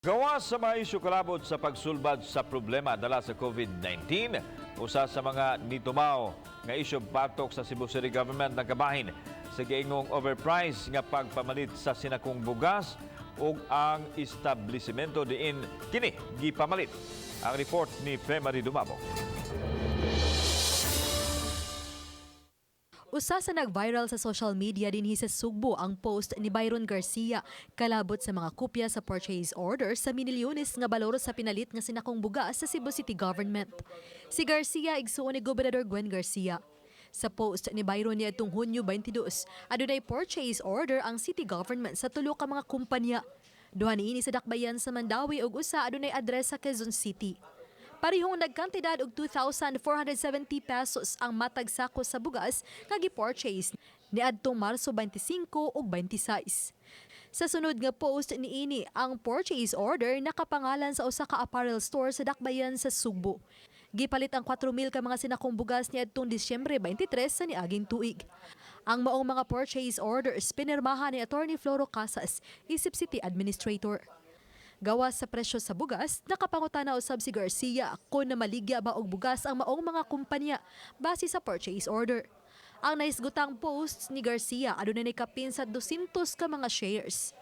Gawa sa mga isyu kalabot sa pagsulbad sa problema dala sa COVID-19, usa sa mga nitumaw nga isyu batok sa Cebu City Government nagkabahin sa giingong overprice nga pagpamalit sa sinakong bugas ug ang establishmento diin kini gipamalit. Ang report ni Femari Dumabo. Usa sa nag-viral sa social media dinhi sa Sugbo ang post ni Byron Garcia kalabot sa mga kopya sa purchase order sa minilyones nga balor sa pinalit nga sinakong bugas sa Cebu City Government. Si Garcia igsuon ni Gobernador Gwen Garcia. Sa post ni Byron niadtong Hunyo 22, adunay purchase order ang city government sa tulo ka mga kumpanya. Duha niini sa Dakbayan sa Mandawi ug usa adunay adres sa Quezon City. Parihong nagkantidad og 2,470 pesos ang matag sako sa bugas nga gi-purchase niadtong Marso 25 ug 26. Sa sunod nga post niini ang purchase order nakapangalan sa usa ka apparel store sa Dakbayan sa Sugbo. Gipalit ang 4,000 ka mga sinakong bugas niadtong Disyembre 23 sa niaging tuig. Ang maong mga purchase orders pinirmahan ni Attorney Floro Casas, isip City Administrator. Gawas sa presyo sa bugas, nakapangutana usab si Garcia kung namaligya ba og bugas ang maong mga kumpanya base sa purchase order. Ang naisgutang posts ni Garcia adunay kapin sa 200 ka mga shares.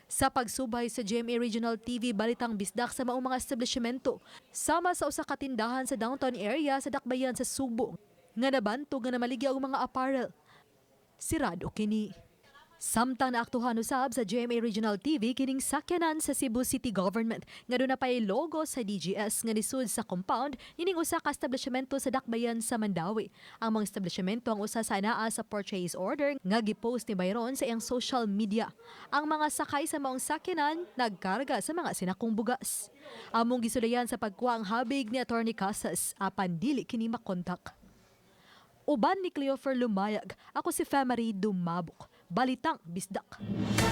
Sa pagsubay sa GMA Regional TV balitang bisdak sa maong mga establishmento, sama sa usa ka tindahan sa downtown area sa Dakbayan sa Sugbo, nga nabantog nga namaligya og mga apparel. Sirado kini. Samtang naaktuhan usab sa GMA Regional TV kining sakyanan sa Cebu City Government nga doon na pa'y logo sa DGS nga nisud sa compound nining usa ka establishmento sa Dakbayan sa Mandawi. Ang mga establishmento ang usa sa anaa sa purchase order nga gipost ni Byron sa iyang social media. Ang mga sakay sa maong sakyanan nagkarga sa mga sinakong bugas. Among gisulayan sa pagkuha ang habig ni Attorney Casas apan dili kini makontak. Uban ni Cleofer Lumayag, ako si Femari Dumabok. Balitang Bisdak.